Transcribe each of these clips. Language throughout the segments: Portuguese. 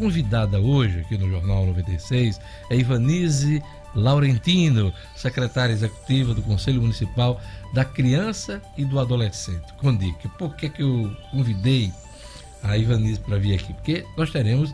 convidada hoje aqui no Jornal 96 é Ivanise Laurentino, secretária executiva do Conselho Municipal da Criança e do Adolescente. Condique, por que eu convidei a Ivanise para vir aqui? Porque nós teremos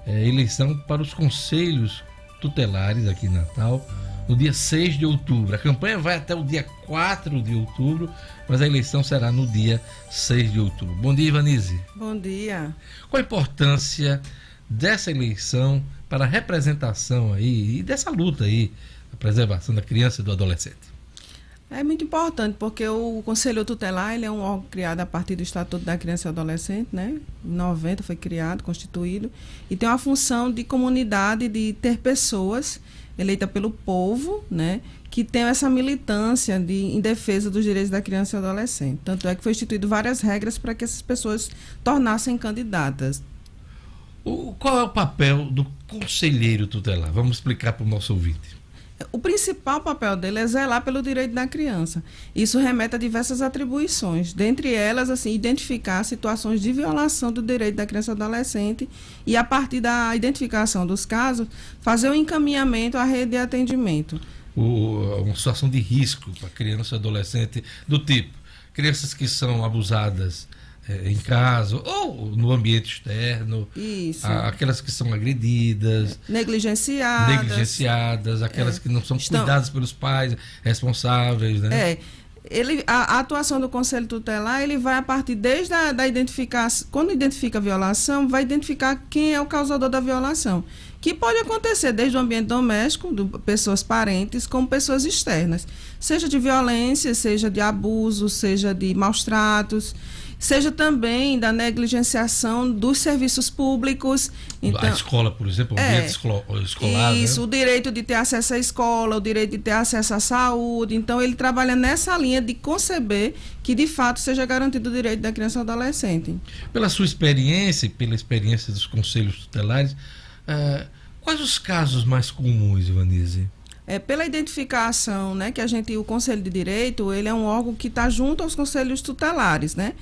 eleição para os conselhos tutelares aqui em Natal no dia 6 de outubro. A campanha vai até o dia 4 de outubro, mas a eleição será no dia 6 de outubro. Bom dia, Ivanise. Bom dia. Qual a importância dessa eleição para a representação aí e dessa luta aí, a preservação da criança e do adolescente? É muito importante, porque o Conselho Tutelar ele é um órgão criado a partir do Estatuto da Criança e do Adolescente, né? Em 90 foi criado, constituído, e tem uma função de comunidade, de ter pessoas eleitas pelo povo, né? Que tem essa militância em defesa dos direitos da criança e do adolescente. Tanto é que foi instituído várias regras para que essas pessoas tornassem candidatas. Qual é o papel do conselheiro tutelar? Vamos explicar para o nosso ouvinte. O principal papel dele é zelar pelo direito da criança. Isso remete a diversas atribuições, dentre elas, assim, identificar situações de violação do direito da criança e do adolescente e, a partir da identificação dos casos, fazer o encaminhamento à rede de atendimento. Uma situação de risco para criança e adolescente do tipo, crianças que são abusadas em casa ou no ambiente externo. Isso. Aquelas que são agredidas, negligenciadas, aquelas que não são cuidadas pelos pais responsáveis, né? A atuação do Conselho Tutelar, ele vai a partir desde da identificação, quando identifica a violação, vai identificar quem é o causador da violação, que pode acontecer desde o ambiente doméstico, de pessoas parentes, como pessoas externas, seja de violência, seja de abuso, seja de maus tratos, seja também da negligenciação dos serviços públicos. Então, a escola, por exemplo, o ambiente escolar. Isso, né? O direito de ter acesso à escola, o direito de ter acesso à saúde. Então, ele trabalha nessa linha de conceber que, de fato, seja garantido o direito da criança e do adolescente. Pela sua experiência e pela experiência dos conselhos tutelares, quais os casos mais comuns, Ivanise? Pela identificação, né, que o Conselho de Direito, ele é um órgão que está junto aos conselhos tutelares, né?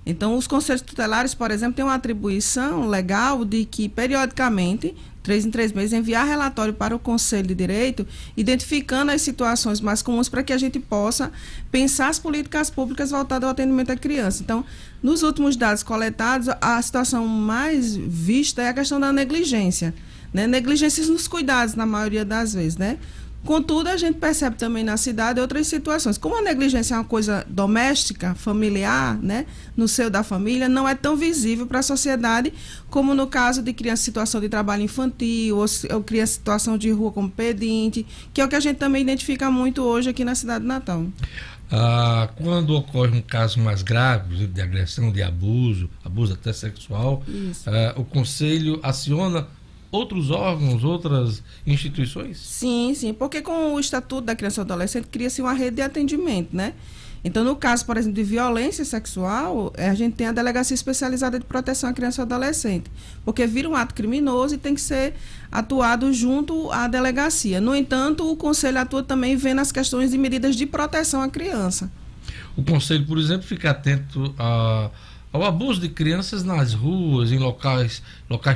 Então, os conselhos tutelares, por exemplo, têm uma atribuição legal de que, periodicamente, 3 em 3 meses, enviar relatório para o Conselho de Direito, identificando as situações mais comuns para que a gente possa pensar as políticas públicas voltadas ao atendimento à criança. Então, nos últimos dados coletados, a situação mais vista é a questão da negligência, né? Negligências nos cuidados, na maioria das vezes, né? Contudo, a gente percebe também na cidade outras situações. Como a negligência é uma coisa doméstica, familiar, né, no seio da família, não é tão visível para a sociedade como no caso de criança em situação de trabalho infantil ou criança em situação de rua como pedinte, que é o que a gente também identifica muito hoje aqui na cidade de Natal. Quando ocorre um caso mais grave de agressão, de abuso até sexual, o Conselho aciona outros órgãos, outras instituições? Sim, porque com o Estatuto da Criança e do Adolescente cria-se uma rede de atendimento, né? Então, no caso, por exemplo, de violência sexual, a gente tem a Delegacia Especializada de Proteção à Criança e ao Adolescente, porque vira um ato criminoso e tem que ser atuado junto à delegacia. No entanto, o Conselho atua também vendo as questões de medidas de proteção à criança. O Conselho, por exemplo, fica atento ao abuso de crianças nas ruas, em locais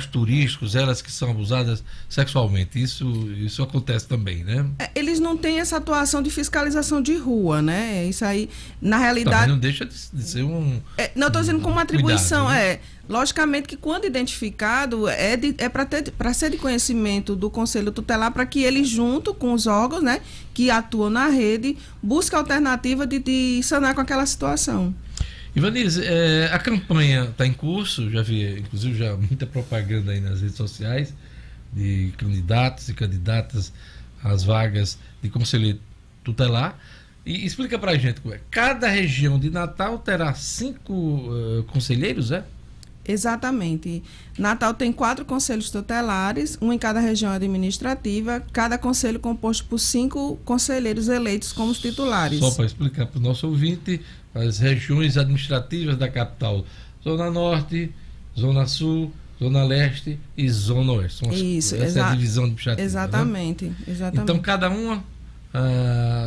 turísticos, elas que são abusadas sexualmente. Isso acontece também, né? Eles não têm essa atuação de fiscalização de rua, né? Isso aí, na realidade... Também não deixa de ser um... não, estou dizendo como uma atribuição, cuidado, né? Logicamente que quando identificado, para ser de conhecimento do Conselho Tutelar, para que ele, junto com os órgãos, né, que atuam na rede, busque a alternativa de sanar com aquela situação. Ivanise, a campanha está em curso, já vi, inclusive, já muita propaganda aí nas redes sociais de candidatos e candidatas às vagas de conselheiro tutelar. E explica para a gente como é. Cada região de Natal terá 5 conselheiros, é? Exatamente. Natal tem 4 conselhos tutelares, um em cada região administrativa, cada conselho composto por 5 conselheiros eleitos como titulares. Só para explicar para o nosso ouvinte, as regiões administrativas da capital: Zona Norte, Zona Sul, Zona Leste e Zona Oeste. Essa é a divisão administrativa. Exatamente, né? exatamente. Então, cada uma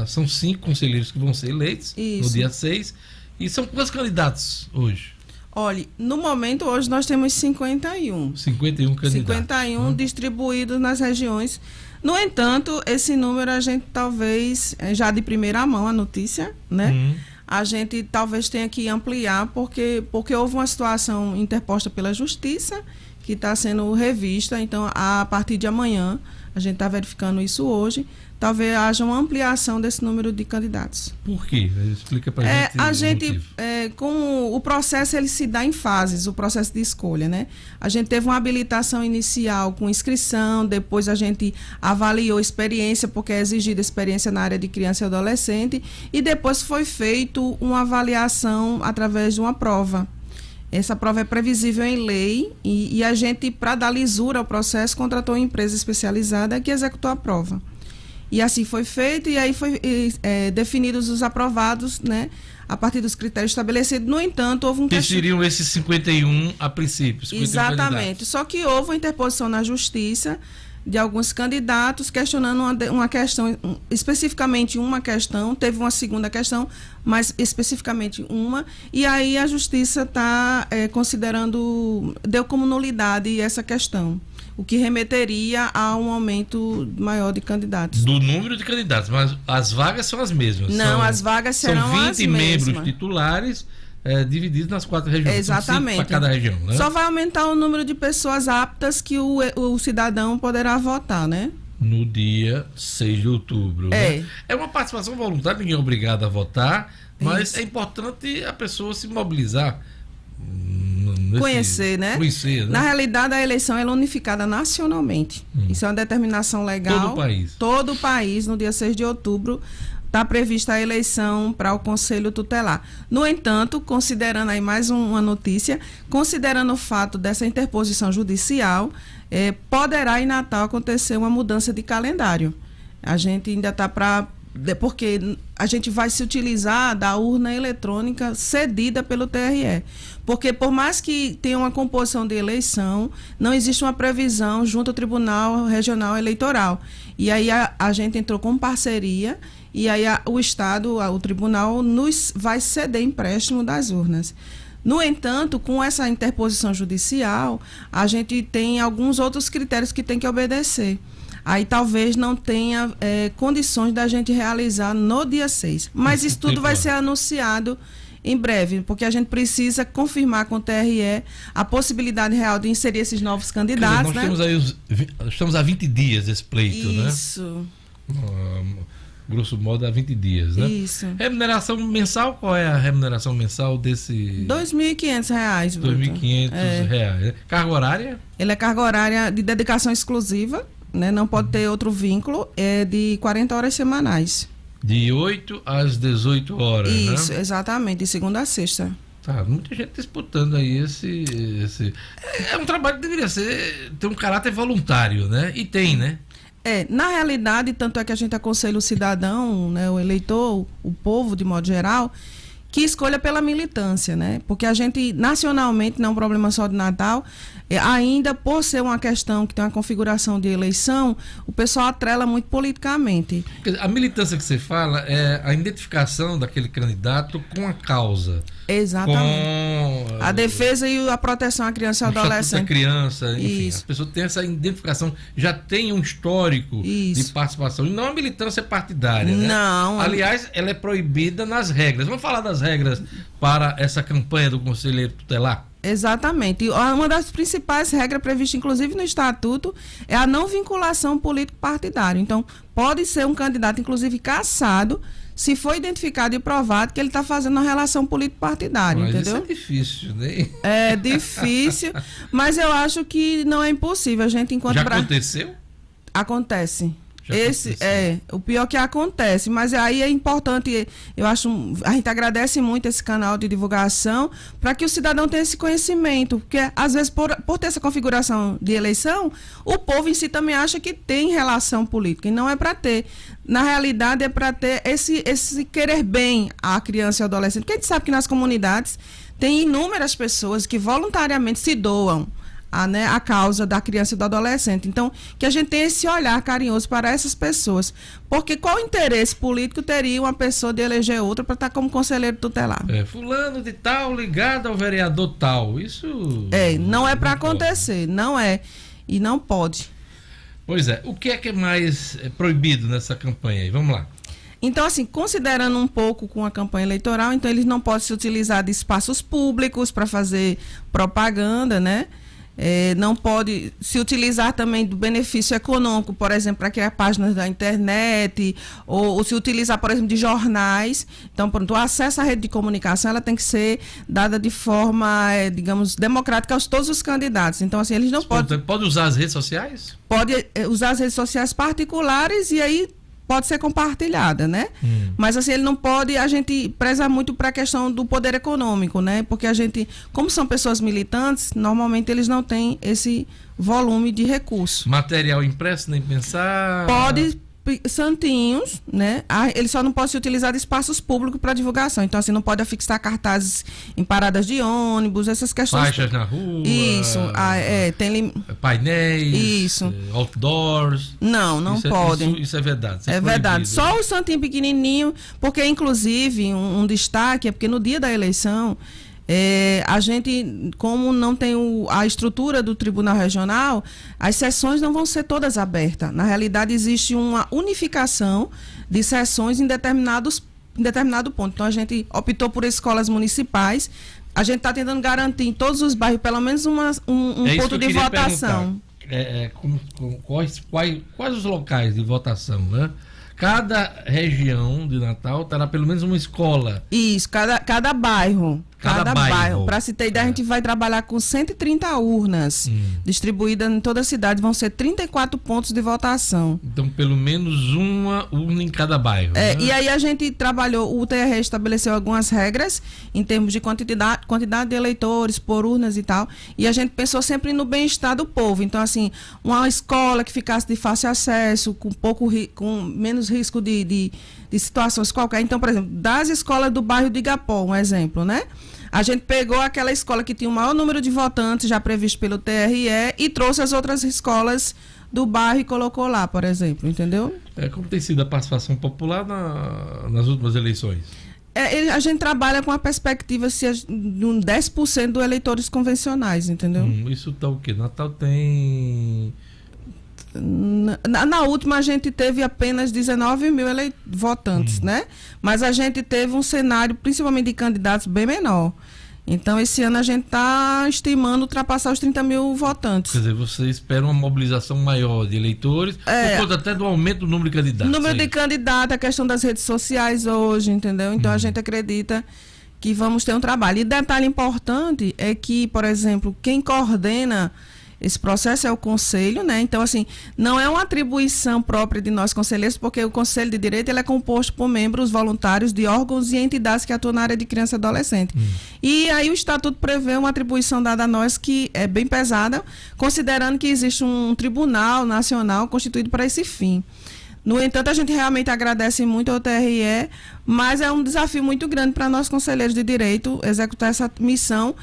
são 5 conselheiros que vão ser eleitos no dia 6. E são quantos candidatos hoje? Olha, no momento, hoje nós temos 51. 51 candidatos. 51 distribuídos nas regiões. No entanto, esse número a gente talvez, já de primeira mão a notícia, né? A gente talvez tenha que ampliar, porque houve uma situação interposta pela Justiça que está sendo revista. Então, a partir de amanhã, a gente está verificando isso hoje, talvez haja uma ampliação desse número de candidatos. Por quê? Explica para a gente, com o processo, ele se dá em fases, o processo de escolha, né? A gente teve uma habilitação inicial com inscrição, depois a gente avaliou experiência, porque é exigida experiência na área de criança e adolescente, e depois foi feito uma avaliação através de uma prova. Essa prova é previsível em lei e a gente, para dar lisura ao processo, contratou uma empresa especializada que executou a prova. E assim foi feito, e aí foi definidos os aprovados, né, a partir dos critérios estabelecidos. No entanto, houve um... Que seriam esses 51 a princípio? 51 Exatamente. Candidatos. Só que houve uma interposição na Justiça de alguns candidatos questionando uma questão, especificamente uma questão, teve uma segunda questão, mas especificamente uma, e aí a Justiça está considerando, deu como nulidade essa questão, o que remeteria a um aumento maior de candidatos. Do número de candidatos, mas as vagas são as mesmas. Não, as vagas serão as mesmas. São 20 membros titulares, divididos nas 4 regiões. Exatamente. Para cada região, né? Só vai aumentar o número de pessoas aptas que o cidadão poderá votar, né? No dia 6 de outubro. Né? É uma participação voluntária, ninguém é obrigado a votar, mas isso. É importante a pessoa se mobilizar. Conhecer, né? Conhecer, né? Na realidade, a eleição é unificada nacionalmente. Isso é uma determinação legal. Todo o país. Todo o país, no dia 6 de outubro, está prevista a eleição para o Conselho Tutelar. No entanto, considerando aí mais uma notícia, considerando o fato dessa interposição judicial, poderá em Natal acontecer uma mudança de calendário. A gente ainda está porque a gente vai se utilizar da urna eletrônica cedida pelo TRE. Porque por mais que tenha uma composição de eleição, não existe uma previsão junto ao Tribunal Regional Eleitoral. E aí a gente entrou com parceria, e aí o Estado, o Tribunal, nos vai ceder empréstimo das urnas. No entanto, com essa interposição judicial, a gente tem alguns outros critérios que tem que obedecer. Aí talvez não tenha condições da gente realizar no dia 6. Mas isso tudo vai ser anunciado em breve, porque a gente precisa confirmar com o TRE a possibilidade real de inserir esses novos candidatos. Dizer, nós temos aí estamos há 20 dias desse pleito, isso. Né? Grosso modo, há 20 dias, né? Isso. Remuneração mensal, qual é a remuneração mensal desse... R$ 2.500. R$ 2.500. Né? Carga horária? Ele é carga horária de dedicação exclusiva, né? Não pode ter outro vínculo, é de 40 horas semanais. De 8 às 18 horas, Isso, né? Exatamente, de segunda a sexta. Tá, muita gente disputando aí esse... É um trabalho que deveria ter um caráter voluntário, né? E tem, né? Na realidade, tanto é que a gente aconselha o cidadão, né, o eleitor, o povo de modo geral, que escolha pela militância, né? Porque a gente, nacionalmente, não é um problema só de Natal, ainda por ser uma questão que tem uma configuração de eleição, o pessoal atrela muito politicamente. A militância que você fala é a identificação daquele candidato com a causa. Exatamente. Com a defesa e a proteção à criança e ao adolescente. Da criança, enfim, Isso. as pessoas têm essa identificação, já tem um histórico de participação. E não a militância partidária, né? Não. Aliás, ela é proibida nas regras. Vamos falar das regras para essa campanha do Conselheiro Tutelar? Exatamente. Uma das principais regras previstas, inclusive no Estatuto, é a não vinculação político-partidária. Então, pode ser um candidato, inclusive, cassado, se for identificado e provado que ele está fazendo uma relação político-partidária, entendeu? Isso é difícil, né? É difícil, mas eu acho que não é impossível. A gente, enquanto Já aconteceu? Acontece. O pior que acontece, mas aí é importante, eu acho, a gente agradece muito esse canal de divulgação para que o cidadão tenha esse conhecimento, porque às vezes por ter essa configuração de eleição, o povo em si também acha que tem relação política, e não é para ter. Na realidade é para ter esse querer bem à criança e ao adolescente, porque a gente sabe que nas comunidades tem inúmeras pessoas que voluntariamente se doam a causa da criança e do adolescente. Então, que a gente tenha esse olhar carinhoso para essas pessoas. Porque qual interesse político teria uma pessoa de eleger outra para estar como conselheiro tutelar? Fulano de tal ligado ao vereador tal. Isso... não é para acontecer. Não é. E não pode. Pois é. O que é mais proibido nessa campanha aí? Vamos lá. Então, assim, considerando um pouco com a campanha eleitoral, então eles não podem se utilizar de espaços públicos para fazer propaganda, né? Não pode se utilizar também do benefício econômico, por exemplo, para criar páginas da internet, ou se utilizar, por exemplo, de jornais. Então, pronto, o acesso à rede de comunicação ela tem que ser dada de forma, digamos, democrática aos todos os candidatos. Então, assim, eles não podem... Pode usar as redes sociais? Pode usar as redes sociais particulares e aí pode ser compartilhada, né? Mas assim, ele não pode, a gente preza muito para a questão do poder econômico, né? Porque a gente, como são pessoas militantes, normalmente eles não têm esse volume de recursos. Material impresso, nem pensar? Pode, santinhos, né? Ele só não pode se utilizar de espaços públicos para divulgação. Então, assim, não pode afixar cartazes em paradas de ônibus, essas questões. Faixas na rua. Isso. Tem painéis. Isso. Outdoors. Não podem. Isso é verdade. É verdade. Só o santinho pequenininho, porque, inclusive, um destaque é porque no dia da eleição, a gente, como não tem a estrutura do Tribunal Regional, as sessões não vão ser todas abertas. Na realidade, existe uma unificação de sessões em determinado ponto. Então, a gente optou por escolas municipais. A gente está tentando garantir em todos os bairros pelo menos um ponto de votação. Quais os locais de votação, né? Cada região de Natal terá pelo menos uma escola. Isso, cada bairro. Cada bairro. Para se ter ideia, a gente vai trabalhar com 130 urnas distribuídas em toda a cidade. Vão ser 34 pontos de votação. Então, pelo menos uma urna em cada bairro. Né? E aí a gente trabalhou, o TRE estabeleceu algumas regras em termos de quantidade de eleitores por urnas e tal. E a gente pensou sempre no bem-estar do povo. Então, assim, uma escola que ficasse de fácil acesso, com menos risco de situações qualquer. Então, por exemplo, das escolas do bairro de Igapó, um exemplo, né? A gente pegou aquela escola que tinha o maior número de votantes já previsto pelo TRE e trouxe as outras escolas do bairro e colocou lá, por exemplo, entendeu? Como tem sido a participação popular nas últimas eleições? A gente trabalha com a perspectiva de um 10% dos eleitores convencionais, entendeu? Isso tá o quê? Natal tem... Na última a gente teve apenas 19 mil votantes, né? Mas a gente teve um cenário, principalmente de candidatos, bem menor. Então, esse ano a gente está estimando ultrapassar os 30 mil votantes. Quer dizer, você espera uma mobilização maior de eleitores, por conta até do aumento do número de candidatos. Número de candidatos, a questão das redes sociais hoje, entendeu? Então, a gente acredita que vamos ter um trabalho. E detalhe importante é que, por exemplo, quem coordena esse processo é o conselho, né? Então, assim, não é uma atribuição própria de nós conselheiros, porque o Conselho de Direito ele é composto por membros voluntários de órgãos e entidades que atuam na área de criança e adolescente. E aí o Estatuto prevê uma atribuição dada a nós que é bem pesada, considerando que existe um tribunal nacional constituído para esse fim. No entanto, a gente realmente agradece muito ao TRE, mas é um desafio muito grande para nós conselheiros de direito executar essa missão,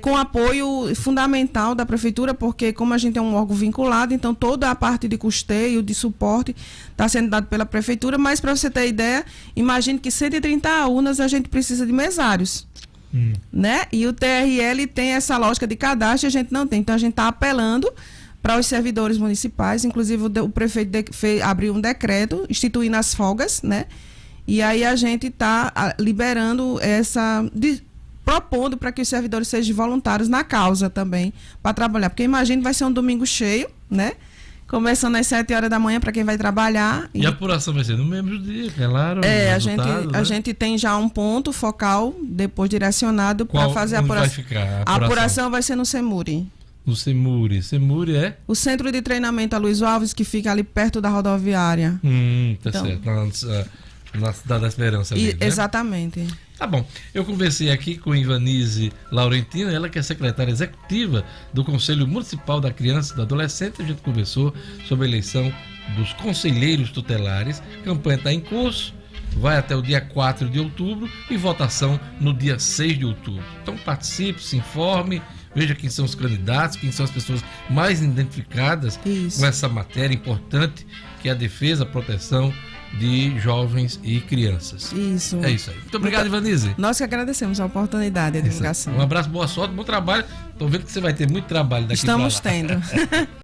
com apoio fundamental da Prefeitura, porque como a gente é um órgão vinculado, então toda a parte de custeio, de suporte, está sendo dado pela Prefeitura, mas para você ter ideia, imagine que 130 urnas a gente precisa de mesários, né? E o TRE tem essa lógica de cadastro, a gente não tem, então a gente está apelando para os servidores municipais, inclusive o prefeito abriu um decreto instituindo as folgas, né? E aí a gente está liberando propondo para que os servidores sejam voluntários na causa também, para trabalhar. Porque imagina, vai ser um domingo cheio, né? Começando às 7 horas da manhã para quem vai trabalhar. E a apuração vai ser no mesmo dia, claro. A gente tem já um ponto focal, depois direcionado para fazer a apuração. Vai ficar a apuração vai ser no CEMURI. No CEMURI. CEMURI é? O Centro de Treinamento Luiz Alves, que fica ali perto da rodoviária. Tá certo. Na Cidade da Esperança mesmo, né? Exatamente. Tá bom. Eu conversei aqui com Ivanise Laurentino, ela que é secretária executiva do Conselho Municipal da Criança e do Adolescente. A gente conversou sobre a eleição dos conselheiros tutelares. A campanha está em curso, vai até o dia 4 de outubro e votação no dia 6 de outubro. Então participe, se informe, veja quem são os candidatos, quem são as pessoas mais identificadas com essa matéria importante, que é a defesa, a proteção de jovens e crianças. Isso. É isso aí. Muito obrigado, Ivanise. Nós que agradecemos a oportunidade, a divulgação. Um abraço, boa sorte, bom trabalho. Estou vendo que você vai ter muito trabalho daqui para lá. Estamos tendo.